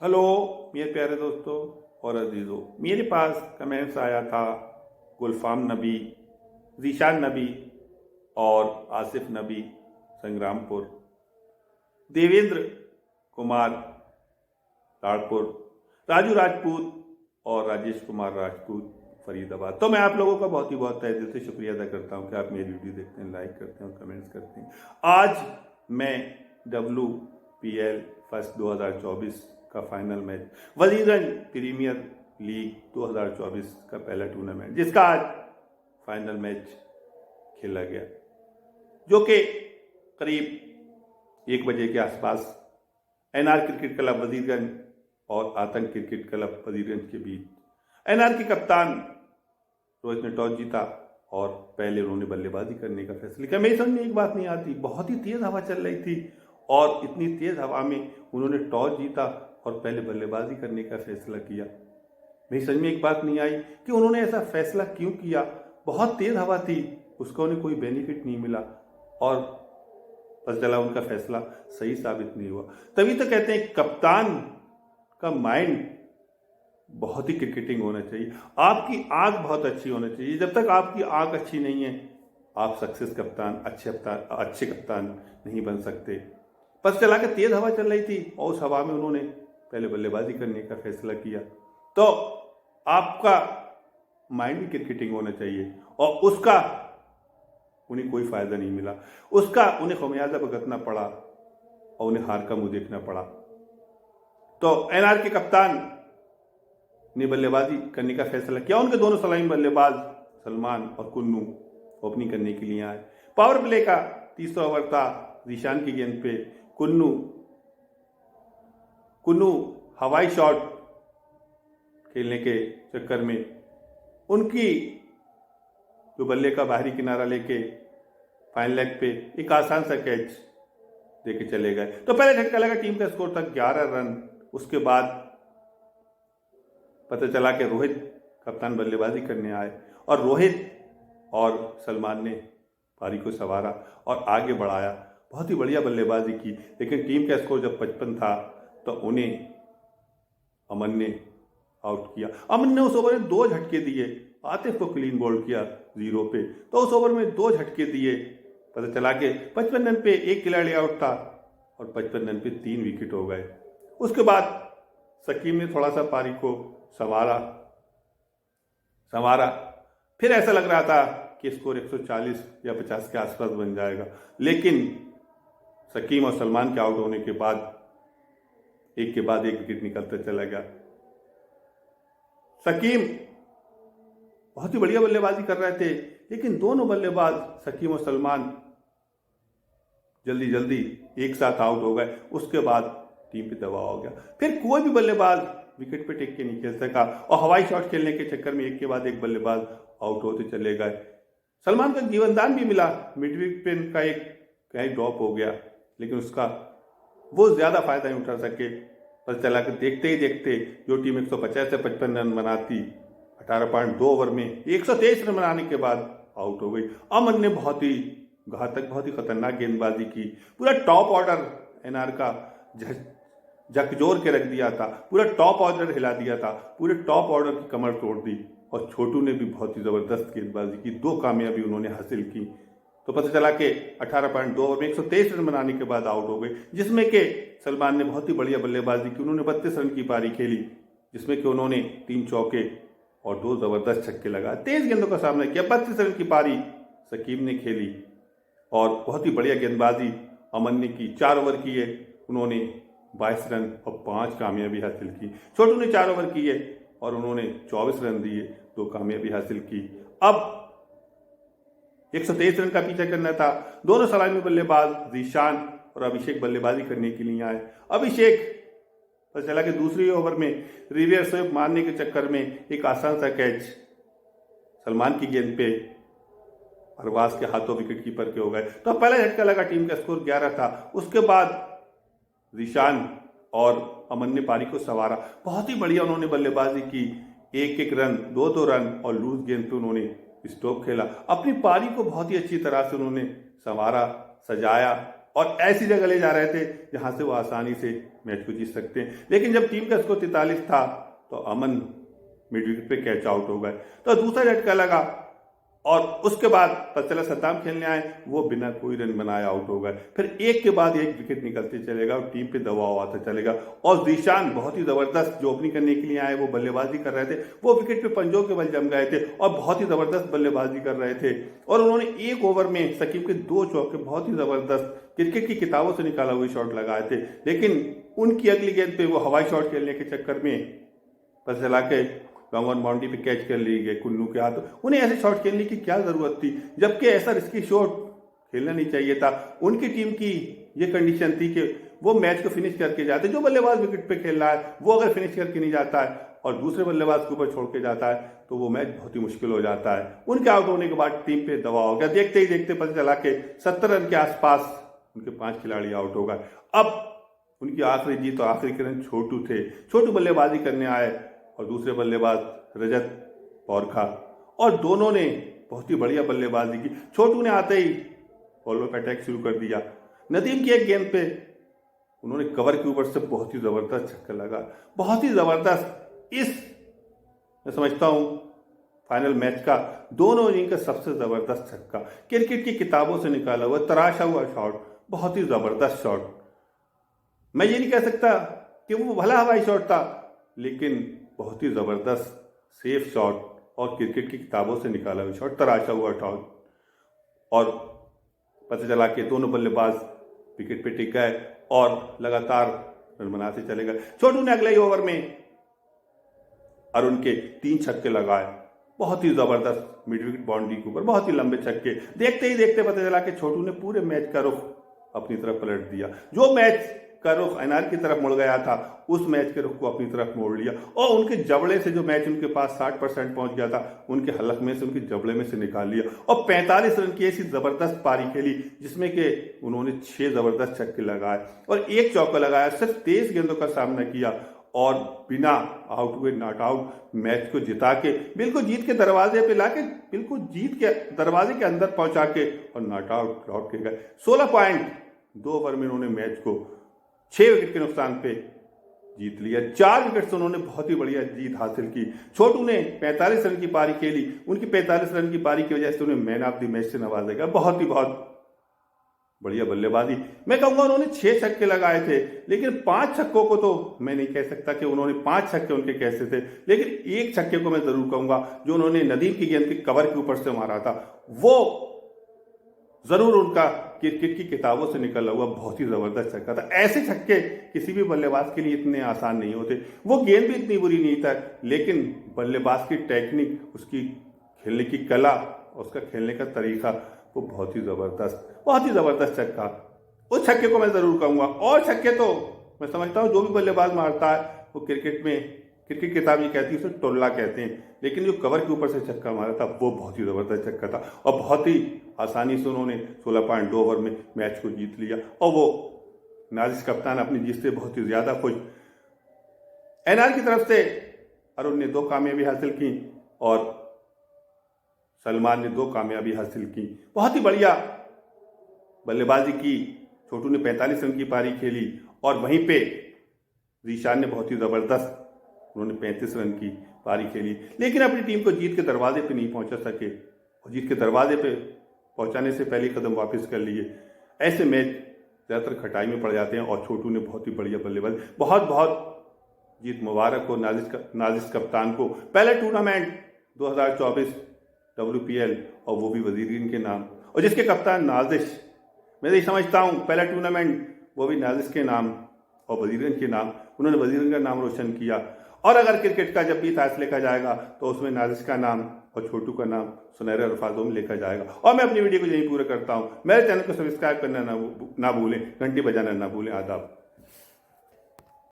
Hello मेरे प्यारे दोस्तों और अजीज़ों, मेरे पास कमेंट्स आया था गुलफाम नबी, ज़ीशान नबी और आसिफ नबी संग्रामपुर, देवेंद्र कुमार लाड़पुर, राजू राजपूत और राजेश कुमार राजपूत फरीदाबाद। तो मैं आप लोगों का बहुत ही बहुत तहे दिल से शुक्रिया अदा करता हूं कि आप मेरी वीडियो देखते हैं, लाइक करते हैं और कमेंट्स करते हैं। आज मैं WPL फर्स्ट 2024 का final match, Wazirganj premier league 2024 का पहला टूर्नामेंट, जिसका आज फाइनल मैच खेला गया, जो कि करीब 1 बजे के आसपास NR क्रिकेट क्लब वजीरगंज और आतंक क्रिकेट क्लब वजीरगंज के बीच। NR के कप्तान रोहित ने टॉस जीता और पहले उन्होंने बल्लेबाजी करने का फैसला किया। मेरी समझ में एक बात नहीं आती, बहुत ही तेज हवा चल रही थी और इतनी तेज हवा में उन्होंने टॉस जीता और पहले बल्लेबाजी करने का फैसला किया। मेरी समझ में एक बात नहीं आई कि उन्होंने ऐसा फैसला क्यों किया। बहुत तेज हवा थी, उसका उन्हें कोई बेनिफिट नहीं मिला और पता चला उनका फैसला सही साबित नहीं हुआ। तभी तो कहते हैं कप्तान का माइंड बहुत ही क्रिकेटिंग होना चाहिए, आपकी आंख बहुत अच्छी होनी चाहिए। जब तक आपकी आंख अच्छी नहीं है, आप सक्सेस कप्तान, अच्छे कप्तान नहीं बन सकते। पता चला कि तेज हवा चल रही थी और उस हवा में उन्होंने पहले बल्लेबाजी करने का फैसला किया। तो आपका माइंड भी क्रिकेटिंग होना चाहिए और उसका उन्हें कोई फायदा नहीं मिला, उसका उन्हें खमियाजा भुगतना पड़ा और उन्हें हार का मुंह देखना पड़ा। तो NR के कप्तान ने बल्लेबाजी करने का फैसला किया। उनके दोनों सलामी बल्लेबाज सलमान और कुन्नू ओपनिंग करने के लिए आए। पावर प्ले का तीसरा ओवर था, ज़ीशान की गेंद पे कुन्नू हवाई शॉट खेलने के चक्कर में उनकी जो बल्ले का बाहरी किनारा लेके फाइन लेग पे एक आसान सा कैच देके चले गए। तो पहले झटका लगा, टीम का स्कोर था 11 रन। उसके बाद पता चला कि रोहित कप्तान बल्लेबाजी करने आए और रोहित और सलमान ने पारी को संवारा और आगे बढ़ाया। बहुत ही बढ़िया बल्लेबाजी की, लेकिन टीम का स्कोर जब 55 था तो उन्हें अमन ने आउट किया। अमन ने उस ओवर में 2 झटके दिए, आतिफ को क्लीन बोल्ड किया 0 पे। तो उस ओवर में 2 झटके दिए, पता चला कि 55 रन पे 1 खिलाड़ी आउट था और 55 रन पे 3 विकेट हो गए। उसके बाद शकीम ने थोड़ा सा पारी को संवारा। फिर ऐसा लग रहा था कि स्कोर 140 या 50 के आसपास बन जाएगा, लेकिन शकीम और सलमान के आउट होने के बाद एक के बाद एक विकेट निकलता चला गया। शकीम बहुत ही बढ़िया बल्लेबाजी कर रहे थे, लेकिन दोनों बल्लेबाज शकीम और सलमान जल्दी एक साथ आउट हो गए। उसके बाद टीम पे दबाव हो गया, फिर कोई भी बल्लेबाज विकेट पे टेक के नहीं खेल सका और हवाई शॉट खेलने के चक्कर में एक के बाद एक बल्लेबाज आउट होते चले गए। सलमान का जीवनदान भी मिला, मिडविकेट पे उनका एक कहीं ड्रॉप हो गया, लेकिन उसका वो ज्यादा फायदा नहीं उठा सके। पता चला कि देखते ही देखते जो टीम 150 से 55 रन बनाती 18.2 ओवर में 123 रन बनाने के बाद आउट हो गई। अमन ने बहुत ही घातक, बहुत ही खतरनाक गेंदबाजी की। पूरा टॉप ऑर्डर NR का झकझोर के रख दिया था, पूरा टॉप ऑर्डर हिला दिया था, पूरे टॉप ऑर्डर की कमर तोड़ दी। और छोटू ने भी बहुत ही जबरदस्त गेंदबाजी की, 2 कामयाबी उन्होंने हासिल की। तो पता चला कि 18.2 ओवर में 123 रन बनाने के बाद आउट हो गए, जिसमें कि सलमान ने बहुत ही बढ़िया बल्लेबाजी की। उन्होंने 32 रन की पारी खेली, जिसमें कि उन्होंने 3 चौके और 2 जबरदस्त छक्के लगा, तेज गेंदों का सामना किया। 32 रन की पारी शकीम ने खेली और बहुत ही बढ़िया गेंदबाजी अमन ने की। 4 ओवर किए, उन्होंने 22 रन और 5 कामयाबी हासिल की। छोटू ने 4 ओवर किए और उन्होंने 24 रन दिए, 2 कामयाबी हासिल की। अब 123 रन का पीछा करना था। दोनों सलामी बल्लेबाज ज़ीशान और अभिषेक बल्लेबाजी करने के लिए आए। अभिषेक पता चला कि दूसरी ओवर में रिवर्स स्वीप मारने के चक्कर में एक आसान सा कैच सलमान की गेंद पे अरबाज के हाथों विकेट कीपर के हो गए। तो पहला झटका लगा, टीम का स्कोर 11 था। उसके बाद ज़ीशान और अमन ने पारी को संवारा, बहुत ही बढ़िया उन्होंने बल्लेबाजी की। 1-1 रन, 2-2 रन और लूज गेंद पे उन्होंने स्टॉप खेला। अपनी पारी को बहुत ही अच्छी तरह से उन्होंने संवारा, सजाया और ऐसी जगह ले जा रहे थे जहां से वो आसानी से मैच को जीत सकते हैं। लेकिन जब टीम का स्कोर 43 था तो अमन मिड विकेट पे कैच आउट हो गए, तो दूसरा झटका लगा और उसके बाद पता चला सद्दाम खेलने आए, वो बिना कोई रन बनाए आउट हो गए। फिर एक के बाद एक विकेट निकलते चलेगा और टीम पे दबाव आता चलेगा। और जीशान बहुत ही जबरदस्त जो ओपनिंग करने के लिए आए, वो बल्लेबाजी कर रहे थे, वो विकेट पे पंजों के बल जम गए थे और बहुत ही जबरदस्त बल्लेबाजी कर रहे थे। और उन्होंने एक ओवर में शकीब के 2 चौके बहुत ही जबरदस्त क्रिकेट की किताबों से निकाला हुए शॉट लगाए थे। लेकिन उनकी अगली गेंद पे वो हवाई शॉट खेलने के चक्कर में पता चला के लॉन्ग ऑन बाउंड्री पे कैच कर लिए गए कुन्नू के हाथ। उन्हें ऐसे शॉट खेलने की क्या जरूरत थी, जबकि ऐसा रिस्की शॉट खेलना नहीं चाहिए था। उनकी टीम की ये कंडीशन थी कि वो मैच को फिनिश करके जाते। जो बल्लेबाज विकेट पे खेल रहा है वो अगर फिनिश करके नहीं जाता है और दूसरे बल्लेबाज के ऊपर छोड़ के जाता है तो वो मैच बहुत ही मुश्किल हो जाता है। उनके आउट होने के बाद टीम पे दबाव हो गया। देखते ही देखते पता चला के 70 रन के आसपास उनके 5 खिलाड़ी आउट हो गए। अब उनकी आखिरी जीत और आखिरी रन छोटू थे। छोटू बल्लेबाजी करने आए और दूसरे बल्लेबाज रजत पौरखा, और दोनों ने बहुत ही बढ़िया बल्लेबाजी की। छोटू ने आते ही बॉलर पे अटैक शुरू कर दिया। नदीम की एक गेंद पे उन्होंने कवर के ऊपर से बहुत ही जबरदस्त छक्का लगा, बहुत ही जबरदस्त। इस मैं समझता हूं फाइनल मैच का दोनों इनिंग का सबसे जबरदस्त छक्का, क्रिकेट की किताबों से निकाला हुआ तराशा हुआ शॉट, बहुत ही जबरदस्त शॉट। मैं ये नहीं कह सकता कि वो भला हवाई शॉट था, लेकिन बहुत ही जबरदस्त सेफ शॉट और क्रिकेट की किताबों से निकाला हुआ शॉट, तराशा हुआ शॉट। और पता चला कि दोनों बल्लेबाज विकेट पे टिक गए और लगातार रन बनाते चले गए। छोटू ने अगले ही ओवर में अरुण के 3 छक्के लगाए, बहुत ही जबरदस्त मिड विकेट बाउंड्री के ऊपर, बहुत ही लंबे छक्के। देखते ही देखते पता चला कि छोटू ने पूरे मैच का रुख अपनी तरफ पलट दिया। जो मैच का रुख एनआर की तरफ मुड़ गया था, उस मैच के रुख को अपनी तरफ मोड़ लिया और उनके जबड़े से जो मैच उनके पास 60% पहुंच गया था, उनके हलक में से, उनके जबड़े में से निकाल लिया और 45 रन की ऐसी जबरदस्त पारी खेली जिसमें कि उन्होंने 6 जबरदस्त छक्के लगाए और 1 चौका लगाया। सिर्फ 23 गेंदों का सामना किया और बिना आउट हुए नॉट आउट मैच को जिता के बिल्कुल जीत के दरवाजे पे लाके, बिल्कुल जीत के दरवाजे के अंदर पहुंचा के और नॉट आउट लौट के गए। 16 पॉइंट 2 ओवर में उन्होंने मैच को 6 विकेट के नुकसान पे जीत लिया। 4 विकेट से उन्होंने बहुत ही बढ़िया जीत हासिल की। छोटू ने 45 रन की पारी खेली, उनकी 45 रन की पारी की वजह से उन्हें मैन ऑफ द मैच से नवाजा गया। बहुत ही बहुत बढ़िया बल्लेबाजी। मैं कहूंगा उन्होंने 6 छक्के लगाए थे, लेकिन 5 छक्कों को तो मैं नहीं कह सकता कि उन्होंने 5 छक्के उनके कैसे थे, लेकिन 1 छक्के को मैं जरूर कहूंगा जो उन्होंने नदीम की गेंद के कवर के ऊपर से मारा था, वो जरूर उनका क्रिकेट की किताबों से निकला हुआ बहुत ही जबरदस्त छक्का था। ऐसे छक्के किसी भी बल्लेबाज के लिए इतने आसान नहीं होते। वो गेंद भी इतनी बुरी नहीं था, लेकिन बल्लेबाज की टेक्निक, उसकी खेलने की कला, उसका खेलने का तरीका वो बहुत ही जबरदस्त छक्का। उस छक्के को मैं जरूर कहूंगा। और छक्के तो मैं समझता हूँ जो भी बल्लेबाज मारता है वो क्रिकेट किताब ये कहती है उसे टोल्ला कहते हैं, लेकिन जो कवर के ऊपर से छक्का मारा था वो बहुत ही जबरदस्त छक्का था और बहुत ही आसानी से उन्होंने 16.2 ओवर में मैच को जीत लिया और वो नाजिश कप्तान अपनी जीत से बहुत ही ज्यादा खुश। एनआर की तरफ से अरुण ने 2 कामयाबी हासिल की और सलमान ने 2 कामयाबी हासिल की। बहुत ही बढ़िया बल्लेबाजी की। छोटू ने 45 रन की पारी खेली और वहीं पे जीशान ने बहुत ही जबरदस्त, उन्होंने 35 रन की पारी खेली, लेकिन अपनी टीम को जीत के दरवाजे पे नहीं पहुंचा सके और जीत के दरवाजे पे पहुंचाने से पहले कदम वापस कर लिए। ऐसे मैच ज्यादातर खटाई में पड़ जाते हैं और छोटू ने बहुत ही बढ़िया बल्लेबाजी। बहुत बहुत जीत मुबारक हो नाजिश कप्तान को। पहला टूर्नामेंट 2024 WPL और वो भी वजीरिन के नाम, और जिसके कप्तान नाजिश, मैं यही समझता हूँ पहला टूर्नामेंट वो भी नाजिश के नाम और वजीरिन के नाम, उन्होंने वजीरिन का नाम रोशन किया। और अगर क्रिकेट का जब भी इतिहास लिखा जाएगा तो उसमें नाजिश का नाम और छोटू का नाम सुनहरे अल्फाजों में लिखा जाएगा। और मैं अपनी वीडियो को यहीं पूरा करता हूँ। मेरे चैनल को सब्सक्राइब करना ना भूलें, घंटी बजाना ना भूलें। आदाब।